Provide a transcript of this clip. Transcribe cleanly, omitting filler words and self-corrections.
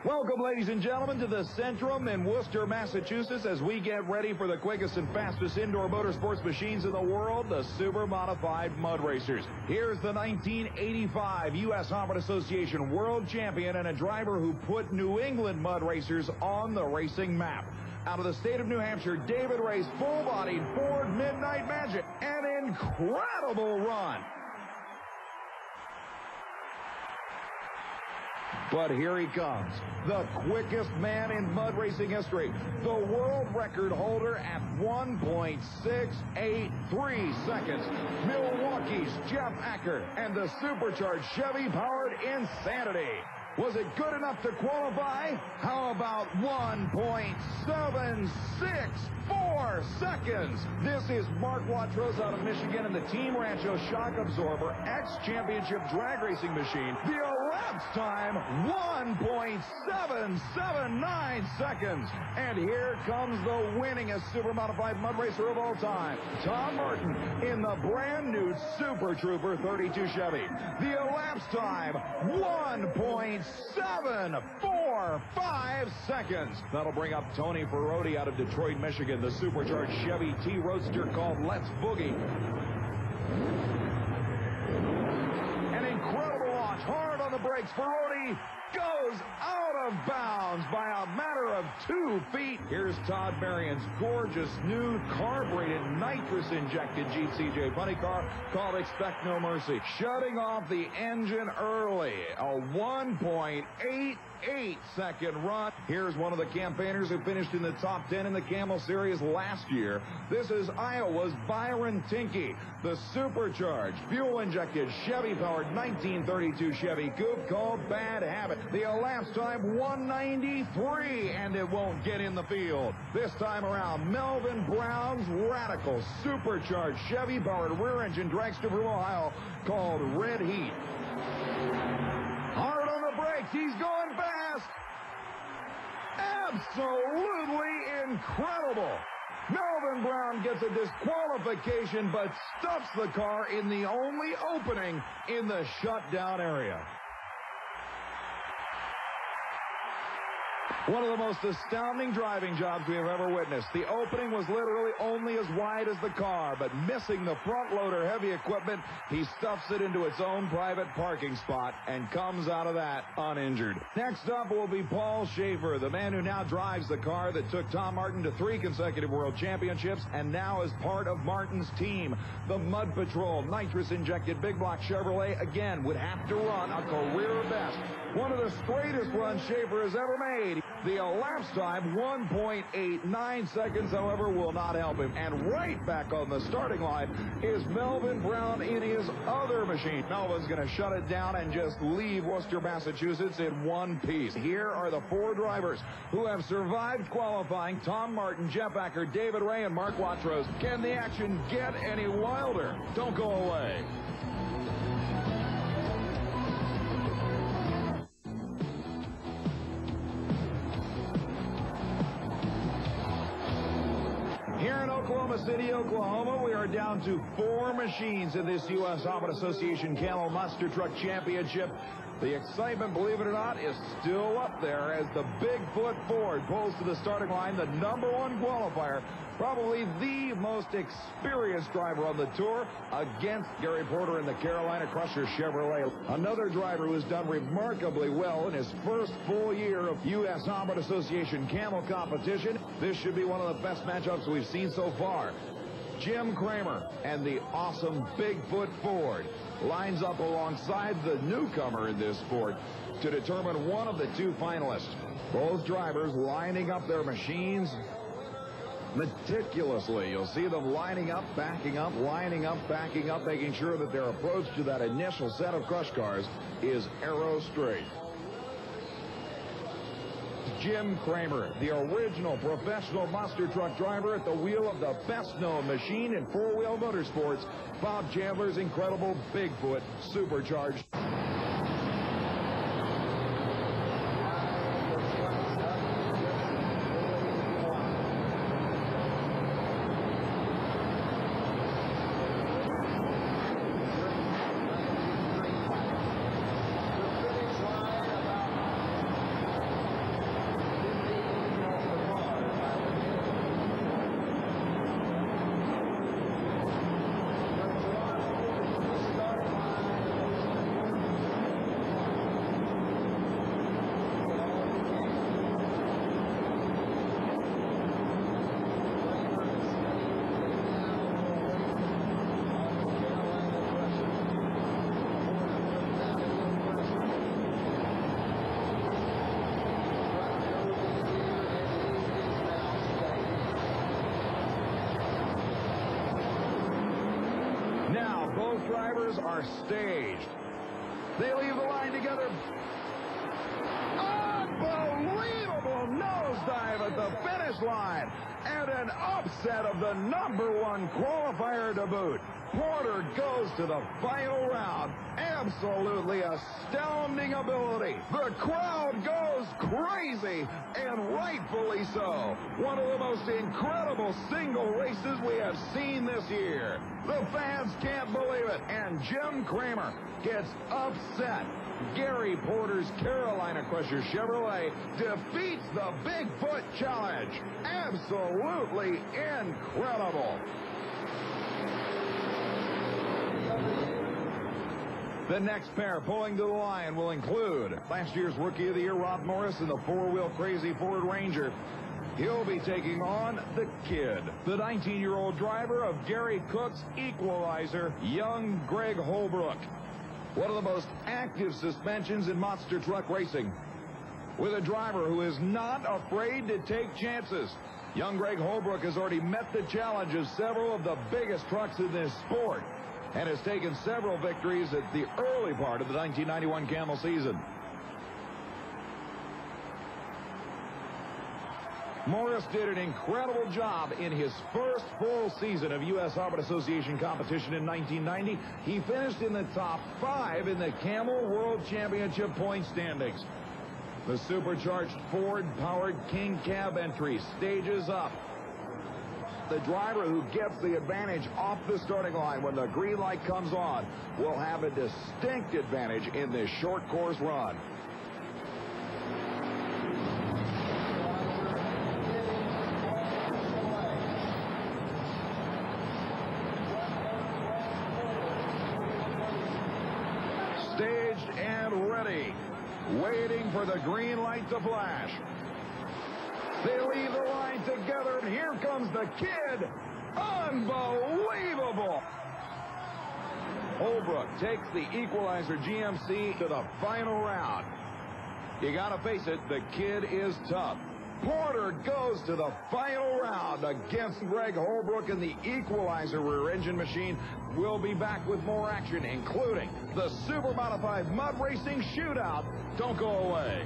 Welcome, ladies and gentlemen, to the Centrum in Worcester, Massachusetts, as we get ready for the quickest and fastest indoor motorsports machines in the world, the Super Modified Mud Racers. Here's the 1985 USHRA Association World Champion and a driver who put New England Mud Racers on the racing map. Out of the state of New Hampshire, David Ray's full-bodied Ford Midnight Magic. An incredible run. But here he comes, the quickest man in mud racing history, the world record holder at 1.683 seconds, Milwaukee's Jeff Acker and the supercharged Chevy-powered Insanity. Was it good enough to qualify? How about 1.764 seconds? This is Mark Watrous out of Michigan and the Team Rancho Shock Absorber X-Championship drag racing machine. The elapsed time, 1.779 seconds. And here comes the winningest super modified mud racer of all time, Tom Martin in the brand new Super Trooper 32 Chevy. The elapsed time, 1.745 seconds. That'll bring up Tony Ferrotti out of Detroit, Michigan, the supercharged Chevy T Roadster called Let's Boogie. An incredible launch, hard on the brakes. Ferrotti goes out of bounds by a matter of 2 feet. Here's Todd Marion's gorgeous new carbureted nitrous-injected Jeep CJ funny car called Expect No Mercy. Shutting off the engine early. A 1.88-second run. Here's one of the campaigners who finished in the top 10 in the Camel Series last year. This is Iowa's Byron Tinkey, the supercharged, fuel-injected, Chevy-powered 1932 Chevy Coupe called Bad Habit. The elapsed time, 193, and it won't get in the field. This time around, Melvin Brown's radical, supercharged, Chevy-powered rear-engine dragster from Ohio called Red Heat. Hard on the brakes, he's going fast. Absolutely incredible. Melvin Brown gets a disqualification, but stuffs the car in the only opening in the shutdown area. One of the most astounding driving jobs we have ever witnessed. The opening was literally only as wide as the car, but missing the front loader heavy equipment, he stuffs it into its own private parking spot and comes out of that uninjured. Next up will be Paul Schaefer, the man who now drives the car that took Tom Martin to 3 consecutive world championships and now is part of Martin's team. The Mud Patrol nitrous-injected big block Chevrolet again would have to run a career best. One of the straightest runs Schaefer has ever made. The elapsed time, 1.89 seconds, however, will not help him. And right back on the starting line is Melvin Brown in his other machine. Melvin's going to shut it down and just leave Worcester, Massachusetts in one piece. Here are the 4 drivers who have survived qualifying: Tom Martin, Jeff Acker, David Ray, and Mark Watrous. Can the action get any wilder? Don't go away. Here in Oklahoma City, Oklahoma, we are down to 4 machines in this USHRA Association Camel Monster Truck Championship. The excitement, believe it or not, is still up there as the Bigfoot Ford pulls to the starting line, the #1 qualifier, probably the most experienced driver on the tour, against Gary Porter in the Carolina Crusher Chevrolet. Another driver who has done remarkably well in his first full year of USHRA Association Camel competition. This should be one of the best matchups we've seen so far. Jim Kramer and the awesome Bigfoot Ford lines up alongside the newcomer in this sport to determine one of the 2 finalists. Both drivers lining up their machines meticulously. You'll see them lining up, backing up, lining up, backing up, making sure that their approach to that initial set of crush cars is arrow straight. Jim Kramer, the original professional monster truck driver at the wheel of the best-known machine in 4-wheel motorsports, Bob Chandler's incredible Bigfoot supercharged. Both drivers are staged. They leave the line together. Unbelievable nosedive at the finish line. And an upset of the #1 qualifier to boot. Porter goes to the final round. Absolutely astounding ability. The crowd goes crazy, and rightfully so. One of the most incredible single races we have seen this year. The fans can't believe it, and Jim Kramer gets upset. Gary Porter's Carolina Crusher Chevrolet defeats the Bigfoot Challenge. Absolutely incredible. The next pair pulling to the line will include last year's Rookie of the Year Rob Morris in the four-wheel Crazy Ford Ranger. He'll be taking on the Kid, the 19-year-old driver of Gary Cook's Equalizer, young Greg Holbrook. One of the most active suspensions in monster truck racing, with a driver who is not afraid to take chances. Young Greg Holbrook has already met the challenge of several of the biggest trucks in this sport and has taken several victories at the early part of the 1991 Camel season. Morris did an incredible job in his first full season of U.S. Harvard Association competition in 1990. He finished in the top 5 in the Camel World Championship point standings. The supercharged Ford-powered King Cab entry stages up. The driver who gets the advantage off the starting line when the green light comes on will have a distinct advantage in this short course run. Staged and ready, waiting for the green light to flash. They leave the line together, and here comes the Kid. Unbelievable. Holbrook takes the Equalizer GMC to the final round. You got to face it, the Kid is tough. Porter goes to the final round against Greg Holbrook in the Equalizer rear-engine machine. We'll be back with more action, including the Super Modified Mud Racing Shootout. Don't go away.